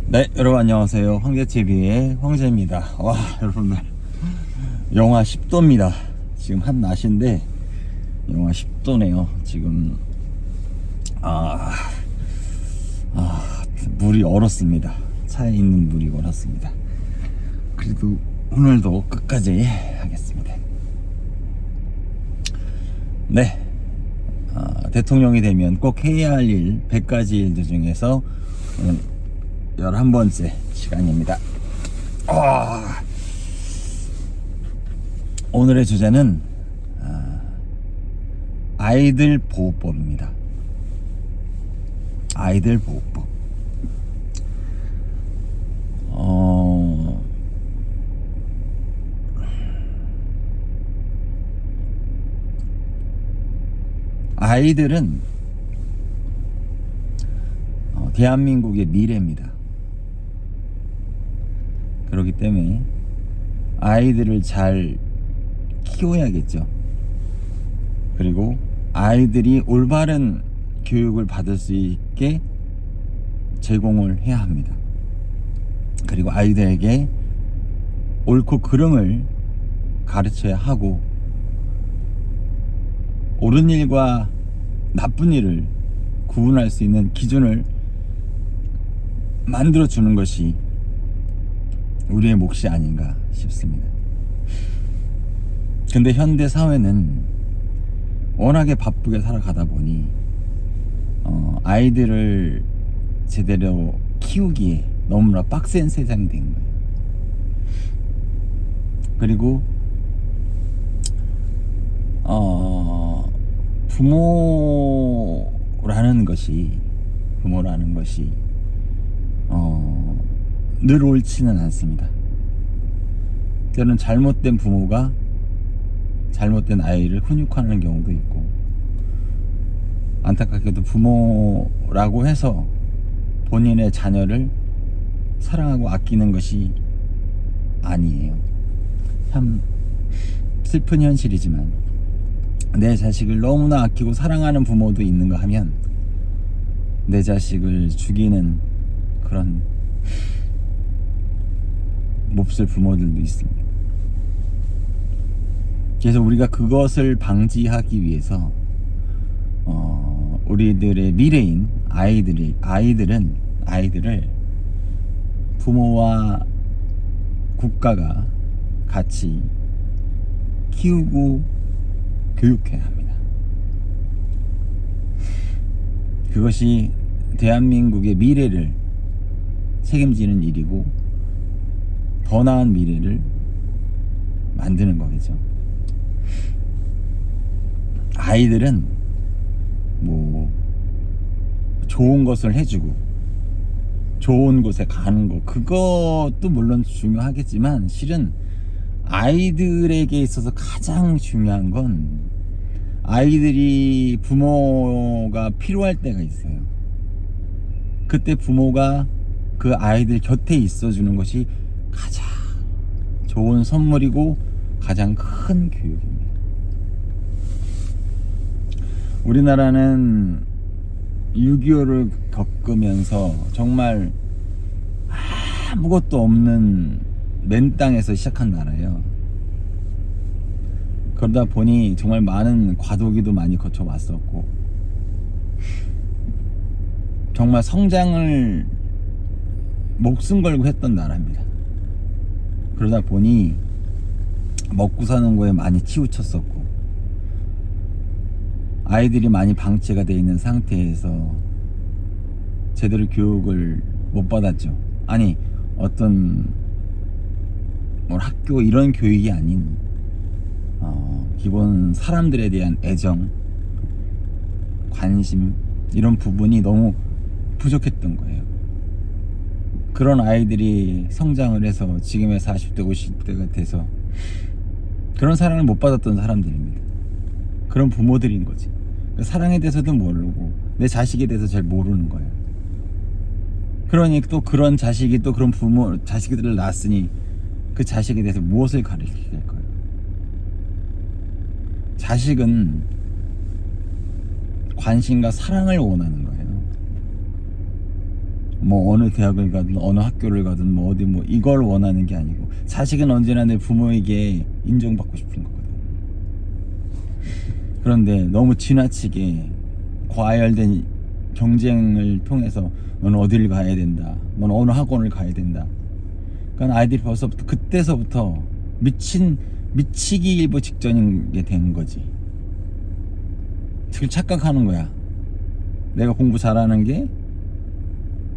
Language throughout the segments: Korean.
네, 여러분 안녕하세요. 황제TV의 황제입니다. 와, 여러분들 영하 10도입니다. 지금 한 낮인데 영하 10도네요. 지금 물이 얼었습니다. 차에 있는 물이 얼었습니다. 그래도 오늘도 끝까지 하겠습니다. 네, 대통령이 되면 꼭 해야 할 일 100가지 일들 중에서 11번째 시간입니다. 오늘의 주제는 아이들 보호법입니다. 아이들 보호법. 아이들은 대한민국의 미래입니다. 그렇기 때문에 아이들을 잘 키워야겠죠. 그리고 아이들이 올바른 교육을 받을 수 있게 제공을 해야 합니다. 그리고 아이들에게 옳고 그름을 가르쳐야 하고, 옳은 일과 나쁜 일을 구분할 수 있는 기준을 만들어 주는 것이 우리의 몫이 아닌가 싶습니다. 근데 현대 사회는 워낙에 바쁘게 살아가다 보니 아이들을 제대로 키우기에 너무나 빡센 세상이 된 거예요. 그리고 부모라는 것이 늘 옳지는 않습니다. 때로는 잘못된 부모가 잘못된 아이를 훈육하는 경우도 있고, 안타깝게도 부모라고 해서 본인의 자녀를 사랑하고 아끼는 것이 아니에요. 참 슬픈 현실이지만 내 자식을 너무나 아끼고 사랑하는 부모도 있는가 하면 내 자식을 죽이는 그런 몹쓸 부모들도 있습니다. 그래서 우리가 그것을 방지하기 위해서 우리들의 미래인 아이들을 부모와 국가가 같이 키우고 교육해야 합니다. 그것이 대한민국의 미래를 책임지는 일이고, 더 나은 미래를 만드는 거겠죠. 아이들은 좋은 것을 해주고 좋은 곳에 가는 거, 그것도 물론 중요하겠지만 실은 아이들에게 있어서 가장 중요한 건 아이들이 부모가 필요할 때가 있어요. 그때 부모가 그 아이들 곁에 있어주는 것이 가장 좋은 선물이고 가장 큰 교육입니다. 우리나라는 6.25를 겪으면서 정말 아무것도 없는 맨 땅에서 시작한 나라예요. 그러다 보니 정말 많은 과도기도 많이 거쳐왔었고, 정말 성장을 목숨 걸고 했던 나라입니다. 그러다 보니 먹고 사는 거에 많이 치우쳤었고, 아이들이 많이 방치가 되어 있는 상태에서 제대로 교육을 못 받았죠. 아니, 어떤 학교 이런 교육이 아닌 기본 사람들에 대한 애정, 관심, 이런 부분이 너무 부족했던 거예요. 그런 아이들이 성장을 해서 지금의 40대 50대가 돼서 그런 사랑을 못 받았던 사람들입니다. 그런 부모들인 거지. 사랑에 대해서도 모르고 내 자식에 대해서 잘 모르는 거예요. 그러니 또 그런 자식이 또 그런 자식들을 낳았으니 그 자식에 대해서 무엇을 가르칠 거예요? 자식은 관심과 사랑을 원하는 거예요. 뭐 어느 대학을 가든 어느 학교를 가든 뭐 어디 뭐 이걸 원하는 게 아니고, 자식은 언제나 내 부모에게 인정받고 싶은 거거든. 그런데 너무 지나치게 과열된 경쟁을 통해서 너는 어디를 가야 된다, 너는 어느 학원을 가야 된다. 그러니까 아이들이 벌써부터 그때서부터 미치기 일보 직전인 게 되는 거지. 그걸 착각하는 거야. 내가 공부 잘하는 게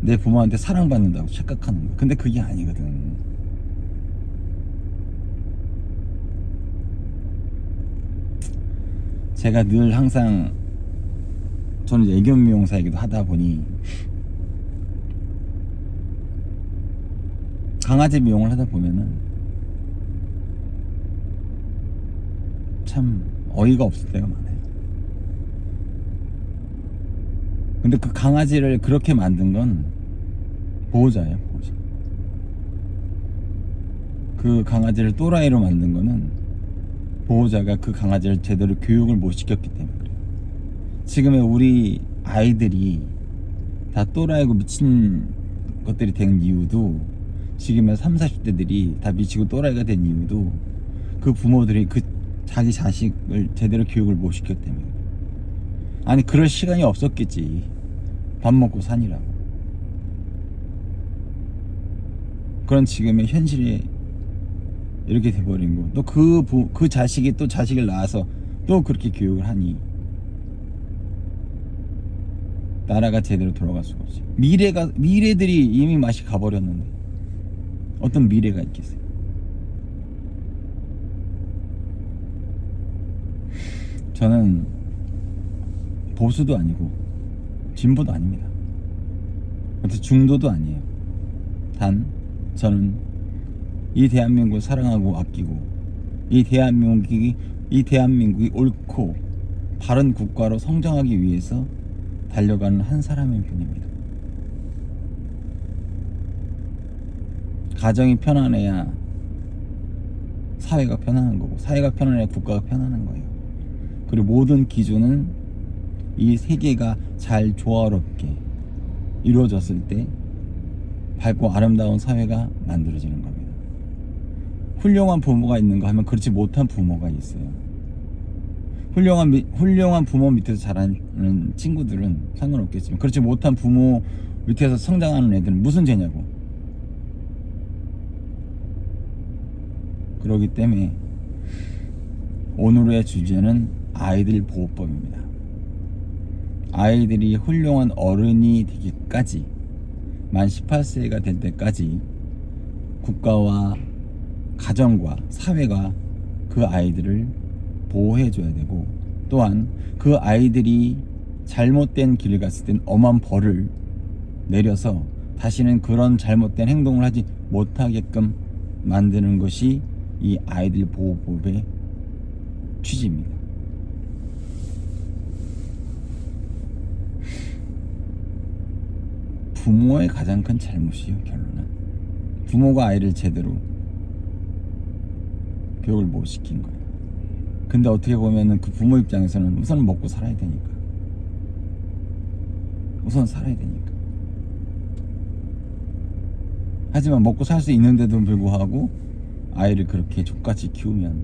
내 부모한테 사랑받는다고 착각하는 거야. 근데 그게 아니거든. 제가 늘 항상, 저는 애교 미용사이기도 하다 보니 강아지 미용을 하다 보면은 참 어이가 없을 때가 많아요. 근데 그 강아지를 그렇게 만든 건 보호자예요, 보호자. 그 강아지를 또라이로 만든 거는 보호자가 그 강아지를 제대로 교육을 못 시켰기 때문에 그래요. 지금의 우리 아이들이 다 또라이고 미친 것들이 된 이유도, 지금의 30, 40대들이 다 미치고 또라이가 된 이유도 그 부모들이 그 자기 자식을 제대로 교육을 못 시켰기 때문에. 아니, 그럴 시간이 없었겠지. 밥 먹고 사니라고. 그런 지금의 현실이 이렇게 돼버린 거. 또 그 자식이 또 자식을 낳아서 또 그렇게 교육을 하니 나라가 제대로 돌아갈 수가 없지. 미래들이 이미 맛이 가버렸는데 어떤 미래가 있겠어요? 저는 보수도 아니고 진보도 아닙니다. 중도도 아니에요. 단 저는 이 대한민국을 사랑하고 아끼고, 이 대한민국이 옳고 바른 국가로 성장하기 위해서 달려가는 한 사람일 뿐입니다. 가정이 편안해야 사회가 편안한 거고, 사회가 편안해야 국가가 편안한 거예요. 그리고 모든 기준은 이 세계가 잘 조화롭게 이루어졌을 때 밝고 아름다운 사회가 만들어지는 겁니다. 훌륭한 부모가 있는가 하면 그렇지 못한 부모가 있어요. 훌륭한 부모 밑에서 자라는 친구들은 상관없겠지만, 그렇지 못한 부모 밑에서 성장하는 애들은 무슨 죄냐고. 그렇기 때문에 오늘의 주제는 아이들 보호법입니다. 아이들이 훌륭한 어른이 되기까지, 만 18세가 될 때까지 국가와 가정과 사회가 그 아이들을 보호해줘야 되고, 또한 그 아이들이 잘못된 길을 갔을 땐 엄한 벌을 내려서 다시는 그런 잘못된 행동을 하지 못하게끔 만드는 것이 이 아이들 보호법의 취지입니다. 부모의 가장 큰 잘못이에요. 결론은 부모가 아이를 제대로 교육을 못 시킨 거예요. 근데 어떻게 보면은 그 부모 입장에서는 우선 먹고 살아야 되니까, 우선 살아야 되니까. 하지만 먹고 살 수 있는데도 불구하고 아이를 그렇게 족같이 키우면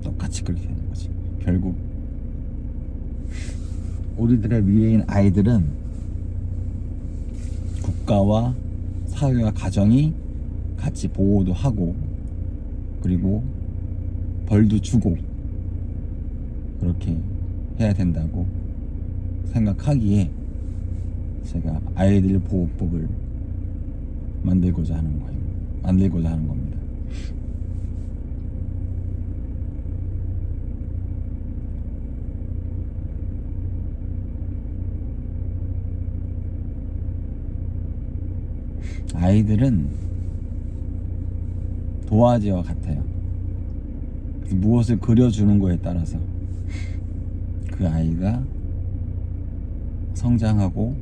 똑같이 그렇게 되는 거지. 결국 우리들의 미래인 아이들은 국가와 사회와 가정이 같이 보호도 하고, 그리고 벌도 주고 그렇게 해야 된다고 생각하기에 제가 아이들 보호법을 만들고자 하는 겁니다. 아이들은 도화지와 같아요. 무엇을 그려주는 거에 따라서 그 아이가 성장하고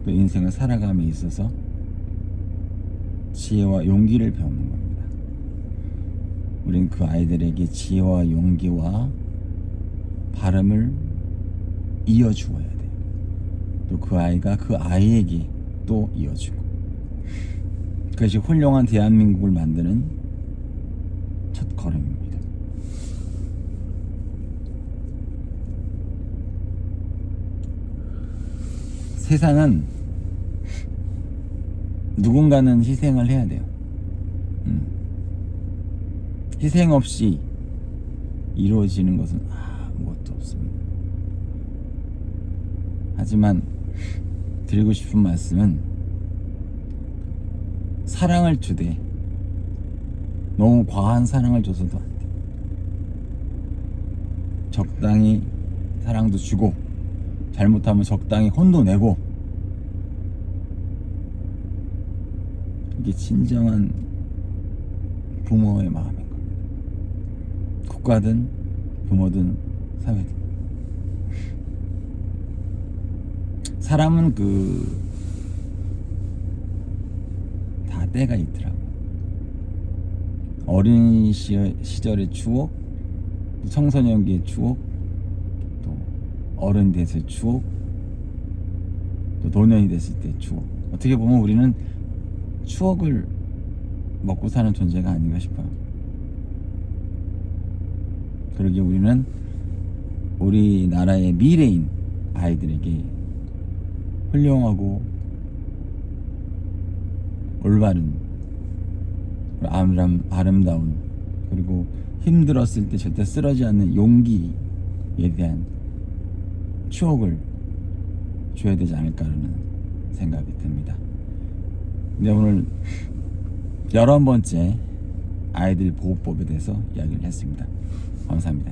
또 인생을 살아감에 있어서 지혜와 용기를 배우는 겁니다. 우린 그 아이들에게 지혜와 용기와 발음을 이어주어야 돼요. 또 그 아이가 그 아이에게 또 이어주고, 그것이 훌륭한 대한민국을 만드는 첫 걸음입니다. 세상은 누군가는 희생을 해야 돼요. 희생 없이 이루어지는 것은 아무것도 없습니다. 하지만 드리고 싶은 말씀은, 사랑을 주되 너무 과한 사랑을 줘서도 안 돼. 적당히 사랑도 주고, 잘못하면 적당히 혼도 내고, 이게 진정한 부모의 마음인 겁니다. 국가든 부모든 사회든. 사람은 다 때가 있더라고. 어린 시절의 추억, 청소년기의 추억, 또 어른 돼서의 추억, 또 노년이 됐을 때의 추억. 어떻게 보면 우리는 추억을 먹고 사는 존재가 아닌가 싶어요. 그러기에 우리는 우리나라의 미래인 아이들에게 훌륭하고 올바른, 아름다운, 그리고 힘들었을 때 절대 쓰러지지 않는 용기에 대한 추억을 줘야 되지 않을까라는 생각이 듭니다. 네, 오늘 11번째 아이들 보호법에 대해서 이야기를 했습니다. 감사합니다.